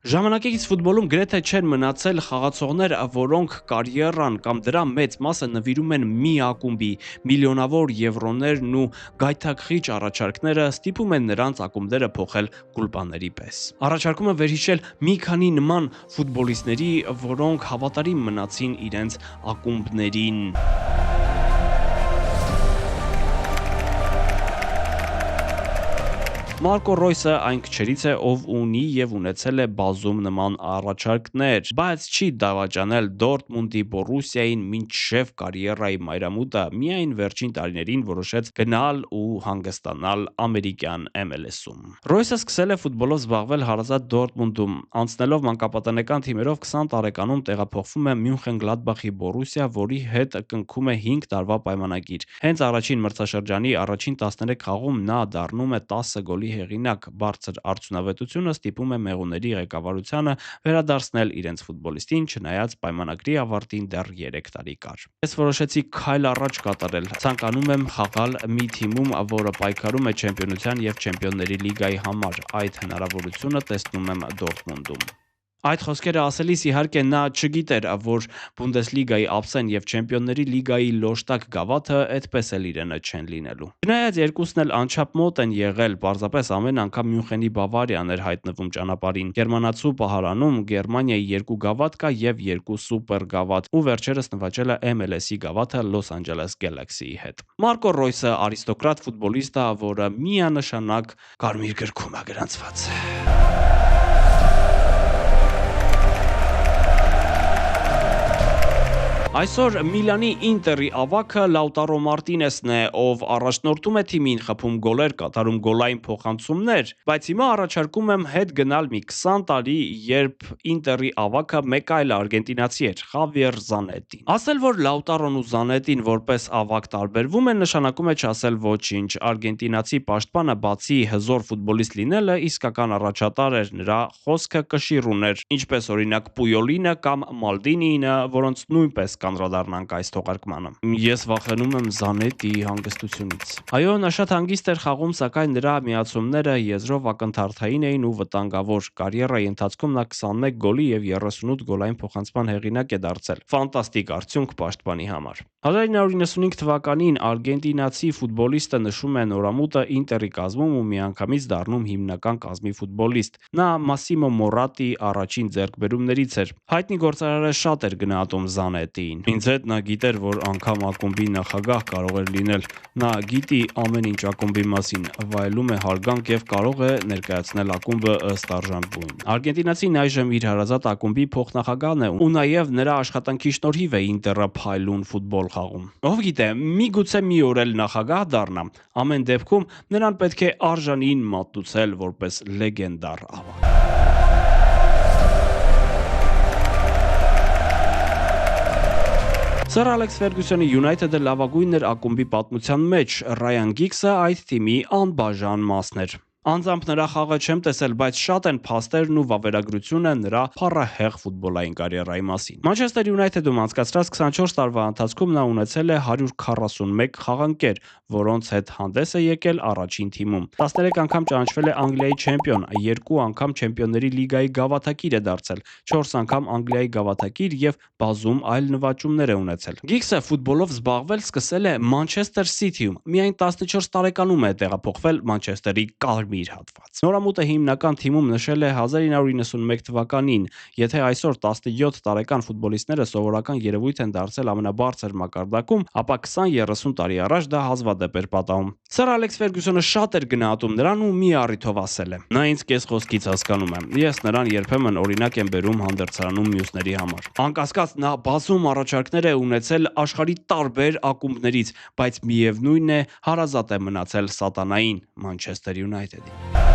Ժամանակակից ֆուտբոլում գրեթե չեն մնացել խաղացողներ, որոնք կարիերան կամ դրա մեծ մասը նվիրում են մի ակումբի։ Միլիոնավոր եվրոներն ու գայթակղիչ առաջարկները ստիպում են նրանց ակումբները փոխել գուլպաների պես։ Առաջարկում եմ վերհիշել մի քանի նման ֆուտբոլիստների, որոնք հավատարիմ մնացին իրենց ակումբներին։ Մարկո Ռոյսը այն քչերից է, ով ունի եւ ունեցել է բազում նման առաջարկներ, բայց չի դավաճանել Դորտմունդի, Բորուսիային մինչև կարիերայի մայրամուտը միայն վերջին տարիներին որոշեց գնալ ու հանգստանալ ամերիկյան MLS-ում։ Ռոյսը սկսել է ֆուտբոլով զբաղվել հարազատ Դորտմունդում, անցնելով մանկապատանեկան թիմերով 20 տարեկանում տեղափոխվում է Մյունխեն-Գլադբախի Բորուսիա, որի հետ կնքում է 5 տարվա պայմանագիր։ Հենց առաջին մրցաշրջանի առաջին 13 խաղում նա դառնում է 10 գոլի հեղինակ, բարձր արդյունավետությունը ստիպում է մեղուների ղեկավարությանը վերադարձնել իրենց ֆուտբոլիստին, չնայած պայմանագրի ավարտին դեռ 3 տարի կար։ Ես որոշեցի քայլ առաջ կատարել, ցանկանում եմ խաղալ մի թիմում, որը պայքարում է չեմպիոնության և չեմպիոնների լիգայի համար, այդ հնարավորությունը տեսնում եմ Դորտմունդում։ Այդ խոսքերը ասելիս իհարկե նա չգիտեր, որ Բունդեսլիգայի ափսեն և Չեմպիոնների լիգայի լոշտակ գավաթը այդպես էլ իրենը չեն լինելու։ Չնայած երկուսն էլ անչափ մոտ են եղել, պարզապես ամեն անգամ Մյունխենի Բավարիան էր հայտնվում ճանապարհին։ Գերմանացու պահարանում Գերմանիայի 2 գավաթ կա և 2 սուպեր գավաթ, ու վերջերս նվաճել է MLS-ի գավաթը Los Angeles Galaxy-ի հետ։ Մարկո Ռոյսը արիստոկրատ ֆուտբոլիստ է, որը միանշանակ կարմիր գրքում է գրանցված։ Այսօր Միլանի Ինտերի ավագը Լաուտարո Մարտինեսն է, ով առաջնորդում է թիմին, խփում գոլեր, կատարում գոլային փոխանցումներ, բայց հիմա առաջարկում եմ հետ գնալ մի 20 տարի, երբ Ինտերի ավագը մեկ այլ արգենտինացի էր՝ Խավիեր Զանետին։ Ասել, որ Լաուտարոն ու Զանետին որպես ավագ տարբերվում են, նշանակում է չասել ոչինչ։ Արգենտինացի պաշտպանը բացի հզոր ֆուտբոլիստ լինելը, իսկական առաջատար էր, նրա խոսքը կշիռ ուներ, ինչպես օրինակ Պույոլինը կամ Մալդինիինը, որոնց նույնպես կանդրադառնանք այս թողարկմանը։ Ես վախենում եմ Զանետի հանգստությունից։ Այո, նա շատ հանգիստ էր խաղում, սակայն նրա միացումները եզրով ակնթարթային էին ու վտանգավոր։ Կարիերայի ընթացքում նա 21 գոլի և 38 գոլային փոխանցման հեղինակ է դարձել։ Ֆանտաստիկ արդյունք պաշտպանի համար։ 1995 թվականին արգենտինացի ֆուտբոլիստը նշում է նորամուտը Ինտերի կազմում ու միանգամից դառնում հիմնական կազմի ֆուտբոլիստ։ Նա Մասիմո Մորատի առաջին ձեռքբերումներից էր։ Հայտնի գործարարը շատ էր գնահատում Զանետիին։ Ինձ հետ նա գիտեր, որ անգամ ակումբի նախագահ կարող էր լինել։ Նա գիտի ամեն ինչ ակումբի մասին, վայելում է հարգանք և կարող է ներկայացնել ակումբը ըստ արժանվույն։ Արգենտինացին այժմ իր հարազատ ակումբի փոխնախագահն է ու նաև նրա աշխատանքի շնորհիվ է Ինտերը փայլուն ֆուտբոլ խաղում։ Ով գիտե, միգուցե մի օր էլ նախագահ դառնա։ Ամեն դեպքում նրան պետք է արժանին մատուցել որպես լեգենդար ավագ։ Սր Ալեքս Ֆերգյուսոնի Յունայթեդը լավագույնն էր ակումբի պատմության մեջ, Ռայան Գիգսը այդ թիմի անբաժան մասն էր։ Անձամբ նրա խաղը չեմ տեսել, բայց շատ են փաստերն ու վավերագրությունը նրա փառահեղ ֆուտբոլային կարիերայի մասին։ Մանչեսթեր Յունայթեդում անցկացրած 24 տարվա ընթացքում նա ունեցել է 141 խաղանկեր, որոնց հետ հանդես է եկել առաջին թիմում։ 13 անգամ ճանաչվել է Անգլիայի չեմպիոն, 2 անգամ Չեմպիոնների լիգայի գավաթակիր է դարձել, 4 անգամ Անգլիայի գավաթակիր և բազում այլ նվաճումներ է ունեցել։ Գիգսը ֆուտբոլով զբաղվել սկսել է Մանչեսթեր Սիթիում, միայն 14 տարեկանում է տեղափոխվել Մանչեսթերի կարմիր հատված։ Նորամուտը հիմնական թիմում նշել է 1991 թվականին։ Եթե այսօր 17 տարեկան ֆուտբոլիստները սովորական երևույթ են դարձել ամենաբարձր մակարդակում, ապա 20-30 տարի առաջ դա հազվադեպ էր պատահում։ Սր Ալեքս Ֆերգյուսոնը շատ էր գնահատում նրան ու մի առիթով ասել է. Նա ինձ կես խոսքից հասկանում է։ Ես նրան երբեմն օրինակ եմ բերում հանդերձարանում մյուսների համար։ Անկասկած նա բազում առաջարկներ է ունեցել աշխարհի տարբեր ակումբներից, բայց միևնույն է հարազատ է մնացել սատանային՝ Մանչեսթեր Յունայթեդին։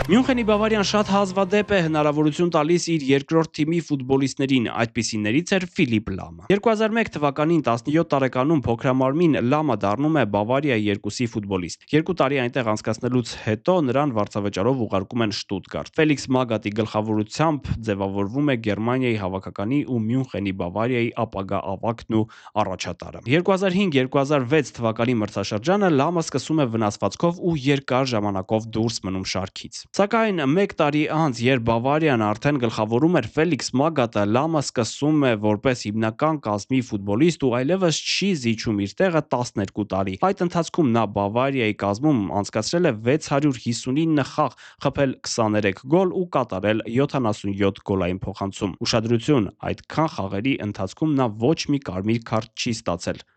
Մյունխենի Բավարիան շատ հազվադեպ է հնարավորություն տալիս իր երկրորդ թիմի ֆուտբոլիստներին, այդպիսիներից էր Ֆիլիպ Լամը։ 2001 թվականին 17 տարեկանում փոքրամարմին Լամը դառնում է Բավարիայի 2-ի ֆուտբոլիստ։ 2 տարի այնտեղ անցկացնելուց հետո նրան վարձավճարով ուղարկում են Շտուտգարտ։ Ֆելիքս Մագատի գլխավորությամբ ձևավորվում է Գերմանիայի հավաքականի ու Մյունխենի Բավարիայի ապագա ավագն ու առաջատարը։ 2005-2006 թվականի մրցաշրջանը Լամը սկսում է վնասվածքով ու երկար ժամանակով դուրս մնում շարքից։ Սակայն մեկ տարի անց, երբ Բավարիան արդեն գլխավորում էր Ֆելիքս Մագատը, Լամը սկսում է որպես հիմնական կազմի ֆուտբոլիստ ու այլևս չի զիջում իր տեղը 12 տարի։ Այդ ընթացքում նա Բավարիայի կազմում անցկացրել է 659 խաղ, խփել 23 գոլ ու կատարել 77 գոլային փոխանցում։ Ուշադրություն, այդքան խաղերի ընթացքում նա ոչ մի կարմիր քարտ չի ստացել։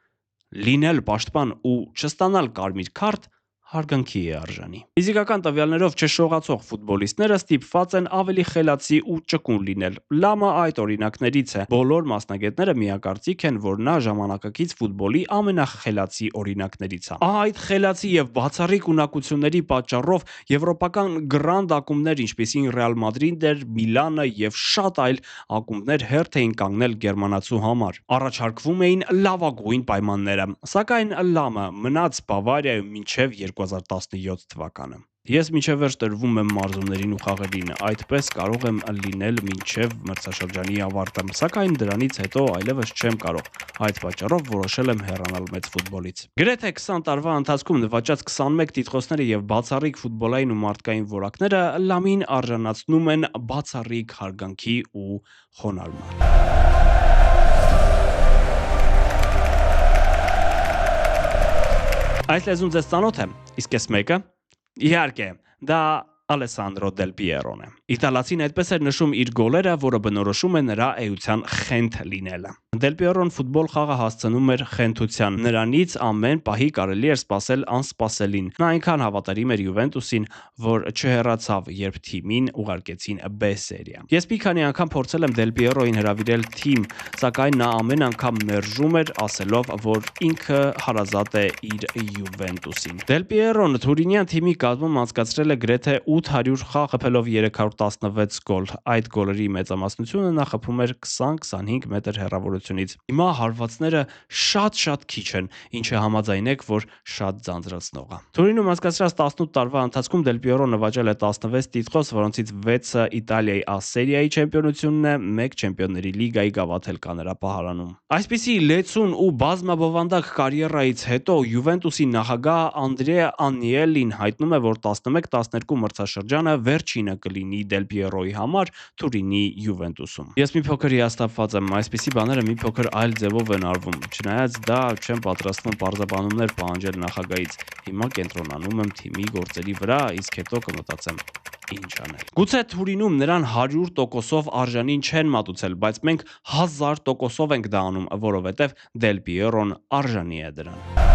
Լինել պաշտպան ու չստանալ կարմիր քարտ հարգանքի է արժանի։ Ֆիզիկական տվյալներով չշողացող ֆուտբոլիստները ստիպված են ավելի խելացի ու ճկուն լինել։ Լամը այդ օրինակներից է։ Բոլոր մասնագետները միակարծիք են, որ նա ժամանակակից ֆուտբոլի ամենախելացի օրինակներից է։ Այդ խելացի եւ բացառիկ ունակությունների պատճառով եվրոպական գրանդ ակումբներ, ինչպիսին Ռեալ Մադրիդը, Միլանը եւ շատ այլ ակումբներ հերթ էին կանգնել գերմանացու համար։ Առաջարկվում էին լավագույն պայմանները, սակայն Լամը մնաց Բավարիայում մինչև 2017 թվականը։ Ես մինչև վերջ տրվում եմ մարզումներին ու խաղերին, այդպես կարող եմ լինել մինչև մրցաշրջանի ավարտը, սակայն դրանից հետո այլևս չեմ կարող։ Այդ պատճառով որոշել եմ հեռանալ մեծ ֆուտբոլից։ Գրեթե 20 տարվա ընթացքում նվաճած 21 տիտղոսները եւ բացառիկ ֆուտբոլային ու մարդկային որակները Լամին արժանացնում են բացառիկ հարգանքի ու խոնարհման։ Այս լեզուն ձեզ ծանոթ է, իսկ այս մեկը։ Իհարկե, դա Ալեսանդրո Դել Պիերոն է։ Իտալացին այդպես էր նշում իր գոլերը, որը բնորոշում է նրա էության խենթ լինելը։ Դել Պիերոն ֆուտբոլ խաղը հասցնում էր խենթության։ Նրանից ամեն պահի կարելի էր սպասել անսպասելին։ Նա այնքան հավատարիմ էր Յուվենտուսին, որ չհեռացավ, երբ թիմին ուղարկեցին B սերիա։ Ես մի քանի անգամ փորձել եմ Դել Պիերոին հրավիրել թիմ, սակայն նա ամեն անգամ մերժում էր, ասելով, որ ինքը հարազատ է իր Յուվենտուսին։ Դել Պիերոն Թուրինյան թիմի կազմում անցկացրել է գրեթե 800 խաղ, խփելով 316 գոլ։ Այդ գոլերի մեծամասնությունը նա խփում էր 20-25 մետր հեռավորությունից։ Հիմա հարվածները շատ քիչ են, ինչը համաձայնեք, որ շատ ձանձրացնող է։ Թուրինում անցկացրած 18 տարվա ընթացքում Դել Պիերոն նվաճել է 16 տիտղոս, որոնցից 6-ը Իտալիայի A սերիայի չեմպիոնությունն է, 1 Չեմպիոնների լիգայի գավաթել կա նրա պահարանում։ Այսպիսի լեցուն ու բազմաբովանդակ կարիերայից հետո Յուվենտուսի նախագահ Անդրեա Անիելին հայտնում է, որ 11-12 մրցաշրջանը վերջինը կլինի Դել Պիերոյի համար Թուրինի Յուվենտուսում։ Ես մի փոքր հիասթափված եմ, այսպիսի բաները մի փոքր այլ ձևով են արվում։ Չնայած դա չեմ պատրաստվում պարզաբանումներ պահանջել նախագահից։ Հիմա կենտրոնանում եմ թիմի գործերի վրա, իսկ հետո կմտածեմ ինչ անել։ Գուցե Թուրինում նրան 100%-ով արժանին չեն մատուցել, բայց մենք 1000%-ով ենք դա անում, որովհետև Դել Պիերոն արժանի է դրան։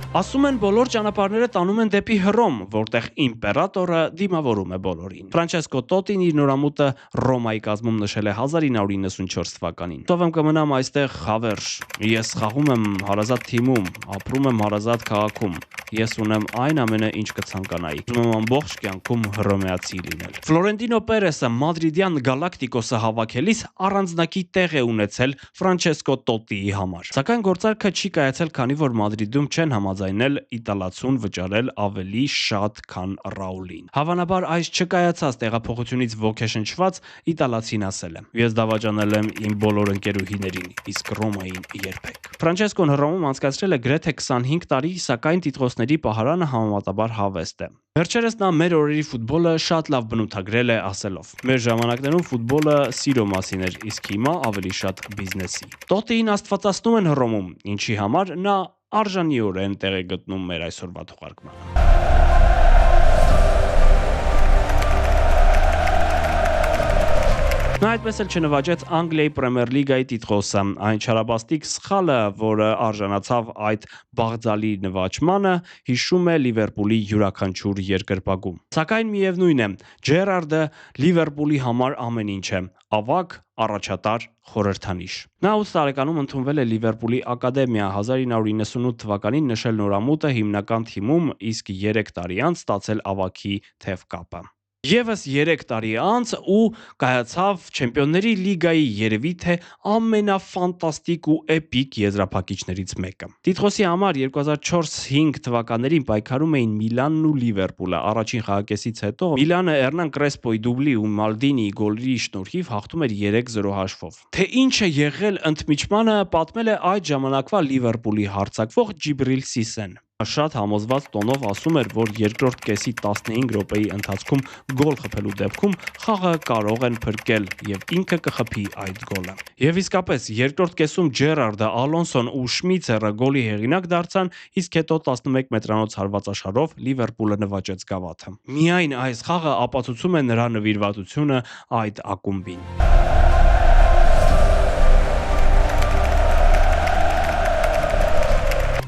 Ասում են բոլոր ճանապարհները տանում են դեպի Հռոմ, որտեղ իմպերատորը դիմավորում է բոլորին։ Ֆրանչեսկո Տոտին իր նորամուտը Ռոմայի կազմում նշել է 1994 թվականին։ Ով եմ կմնամ այստեղ հավերժ։ Ես խաղում եմ հարազատ թիմում, ապրում եմ հարազատ քաղաքում։ Ես ունեմ այն ամենը, ինչ կցանկանայի։ Ուզում եմ ամբողջ կյանքում հռոմեացի լինել։ Ֆլորենտինո Պերեսը Մադրիդյան Գալակտիկոսը հավաքելիս առանձնակի տեղ է ունեցել Ֆրանչեսկո Տոտիի համար։ Սակայն գործարքը չի կայացել, քանի որ Մադրիդում չեն համաձայնել իտալացուն վճարել ավելի շատ, քան Ռաուլին։ Հավանաբար այս չկայացած տեղափոխությունից ոգեշնչված իտալացին ասել է. Ես դավաճանել եմ իմ բոլոր ընկերուհիներին, իսկ Ռոմային երբեք։ Ֆրանչեսկոն Հռոմում անցկացրել է գրեթե 25 տարի, սակայն տիտղոսների պահարանը համեմատաբար հավեստ է։ Վերջերս նա մեր օրերի ֆուտբոլը շատ լավ բնութագրել է ասելով. Մեր ժամանակներում ֆուտբոլը սիրո մասին էր, իսկ հիմա ավելի շատ բիզնեսի։ Տոտիին աստվածացնում են Հռոմում, ինչի համար նա արժանիորեն տեղ է գտնում մեր այսօրվա թողարկմանը։ Նա այդպես էլ չնվաճեց Անգլիայի Պրեմիեր լիգայի տիտղոսը, այն չարաբաստիկ սխալը, որը արժանացավ այդ բաղձալի նվաճմանը, հիշում է Լիվերպուլի յուրաքանչյուր երկրպագու։ Սակայն միևնույն է, Ջերարդը Լիվերպուլի համար ամեն ինչ է, ավագ, առաջատար, խորհրդանիշ։ Նա 8 տարեկանում ընդունվել է Լիվերպուլի ակադեմիա, 1998 թվականին նշել նորամուտը հիմնական թիմում, իսկ 3 տարի անց ստացել ավագի թևկապը։ Եվս 3 տարի անց ու կայացավ Չեմպիոնների լիգայի երևի թե ամենաֆանտաստիկ ու էպիկ եզրափակիչներից մեկը։ Տիտղոսի համար 2004-5 թվականներին պայքարում էին Միլանն ու Լիվերպուլը։ Առաջին խաղակեսից հետո Միլանը Էրնան Կրեսպոյի դուբլի ու Մալդինիի գոլի շնորհիվ հաղթում էր 3-0 հաշվով։ Թե ինչ է եղել ընդմիջմանը, պատմել է այդ ժամանակվա Լիվերպուլի հարձակվող Ջիբրիլ Սիսեն։ Շատ համոզված տոնով ասում էր, որ երկրորդ կեսի 15 րոպեի ընթացքում գոլ խփելու դեպքում խաղը կարող են փրկել եւ ինքը կխփի այդ գոլը։ Եվ իսկապես երկրորդ կեսում Ջերարդը, Ալոնսոն ու Շմիցերը գոլի հեղինակ դարձան, իսկ հետո 11 մետրանոց հարվածաշարով Լիվերպուլը նվաճեց գավաթը։ Միայն այս խաղը ապացուցում է նրա նվիրվածությունը այդ ակումբին։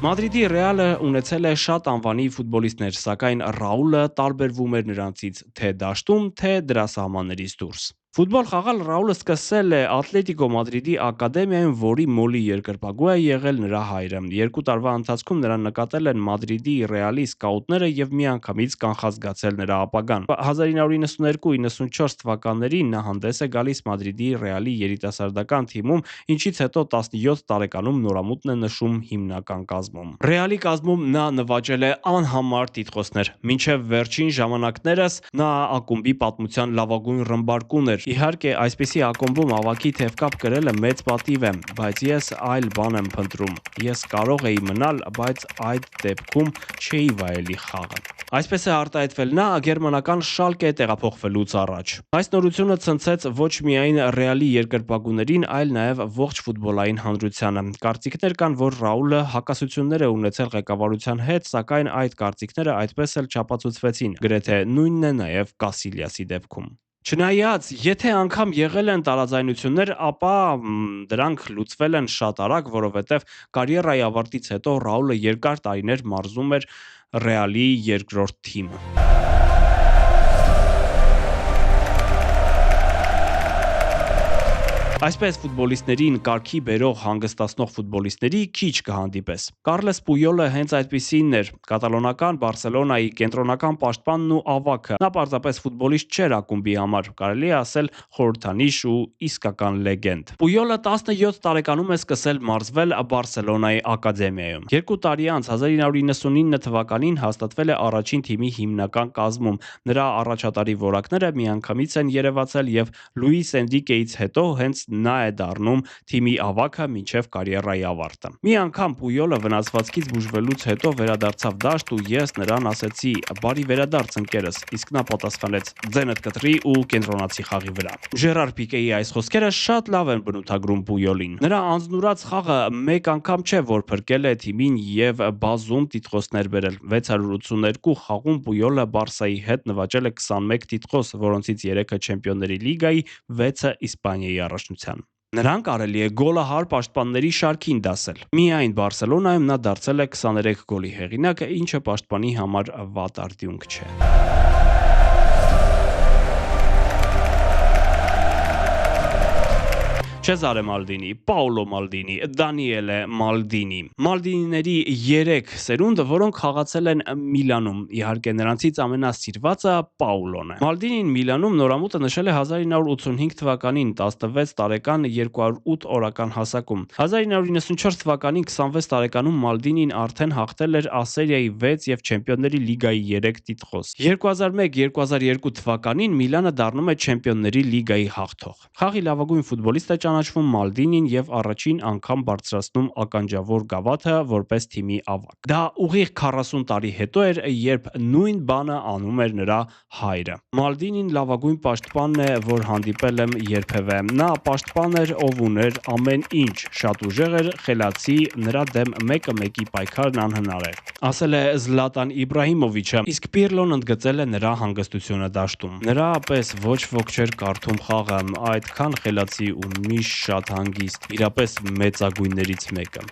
Մադրիդի Ռեալը ունեցել է շատ անվանի ֆուտբոլիստներ, սակայն Ռաուլը տարբերվում էր նրանցից թե դաշտում, թե դրա սահմաններից դուրս։ Ֆուտբոլ խաղալ Ռաուլը սկսել է Ատլետիկո Մադրիդի ակադեմիայում, որի մոլի երկրպագու է եղել նրա հայրը։ 2 տարվա ընթացքում նրան նկատել են Մադրիդի Ռեալի սկաուտները եւ միանգամից կանխազգացել նրա ապագան։ 1992-94 թվականներին նա հանդես է գալիս Մադրիդի Ռեալի երիտասարդական թիմում, ինչից հետո 17 տարեկանում նորամուտն է նշում հիմնական կազմում։ Ռեալի կազմում նա նվաճել է անհամար տիտղոսներ։ Մինչև վերջին ժամանակներս նա ակումբի պատմության լավագույն ռմբարկուն էր։ Իհարկե, այսպիսի ակումբում ավագի թևկապ կրելը մեծ պատիվ է, բայց ես այլ բան եմ փնտրում։ Ես կարող էի մնալ, բայց այդ դեպքում չէի վայելի խաղը։ Այսպես է արտահայտվել նա գերմանական Շալկե տեղափոխվելուց առաջ։ Այս նորությունը ցնցեց ոչ միայն Ռեալի երկրպագուներին, այլ նաև ողջ ֆուտբոլային հանրությանը։ Կարծիքներ կան, որ Ռաուլը հակասություններ է ունեցել ղեկավարության հետ, սակայն այդ կարծիքները այդպես էլ չապացուցվեցին։ Գրեթե նույնն է նաև Կասիլիասի դեպքում։ Չնայած, եթե անգամ եղել են տարաձայնություններ, ապա դրանք լուծվել են շատ արագ, որովհետև կարիերայի ավարտից հետո Ռաուլը երկար տարիներ մարզում էր Ռեալի երկրորդ թիմը։ Այսպես ֆուտբոլիստներին կարգի բերող հանգստացնող ֆուտբոլիստների քիչ կհանդիպես։ Կարլես Պույոլը հենց այդպիսինն էր, կատալոնական Բարսելոնայի կենտրոնական պաշտպանն ու ավագը։ Նա պարզապես ֆուտբոլիստ չէր ակումբի համար, կարելի է ասել խորհրդանիշ ու իսկական լեգենդ։ Պույոլը 17 տարեկանում է սկսել մարզվել Բարսելոնայի ակադեմիայում։ 2 տարի անց 1999 թվականին հաստատվել է առաջին թիմի հիմնական կազմում։ Նրա առաջատարի որակները միանգամից են երևացել եւ Լուիս Էնրիկեից հետո հենց նա է դառնում թիմի ավագը մինչև կարիերայի ավարտը։ Մի անգամ Պույոլը վնասվածքից բուժվելուց հետո վերադարձավ դաշտ ու ես նրան ասեցի՝ «Բարի վերադարձ ընկերս», իսկ նա պատասխանեց՝ «Ձենդ կտրի ու կենտրոնացի խաղի վրա»։ Ժերար Պիկեի այս խոսքերը շատ լավ են բնութագրում Պույոլին։ Նրա անձնուրաց խաղը մեկ անգամ չէ, որ փրկել է թիմին եւ բազում տիտղոսներ բերել։ 682 խաղում Պույոլը Բարսայի հետ նվաճել է 21 տիտղոս, որոնցից 3-ը Չեմպիոնների լիգայի, 6-ը Իսպանիայի առաջնության։ Նրան կարելի է գոլահար պաշտպանների շարքին դասել։ Միայն Բարսելոնայում նա դարձել է 23 գոլի հեղինակ, ինչը պաշտպանի համար վատ արդյունք չէ։ Չեզարե Մալդինի, Պաուլո Մալդինի, Դանիելե Մալդինի։ Մալդինիների 3 սերունդը, որոնք խաղացել են Միլանում։ Իհարկե նրանցից ամենասիրվածը Պաուլոն է։ Մալդինին Միլանում նորամուտը նշել է 1985 թվականին 16 տարեկան 208 օրական հասակում։ 1994 թվականին 26 տարեկանում Մալդինին արդեն հաղթել էր Ասերիայի 6 եւ Չեմպիոնների լիգայի 3 տիտղոս։ 2001-2002 թվականին Միլանը դառնում է Չեմպիոնների լիգայի հաղթող։ Խաղի լավագույն ֆուտբոլիստը ճանաչվում Մալդինին եւ առաջին անգամ բարձրացնում ականջավոր գավաթը որպես թիմի ավագ։ Դա ուղիղ 40 տարի հետո էր, երբ նույն բանը անում էր նրա հայրը։ Մալդինին լավագույն պաշտպանն է, որ հանդիպել եմ երբևէ։ Նա պաշտպան էր, ով ուներ ամեն ինչ, շատ ուժեղ էր, խելացի, նրա դեմ 1-1-ի պայքարն անհնար էր, ասել է Զլատան Իբրահիմովիչը, իսկ Պիրլոն ընդգծել է նրա հանգստությունը դաշտում։ Նրա պես ոչ ոք չէր կարդում խաղը, այդքան խելացի ու միշտ շատ հանգիստ, իրապես մեծագույններից մեկը։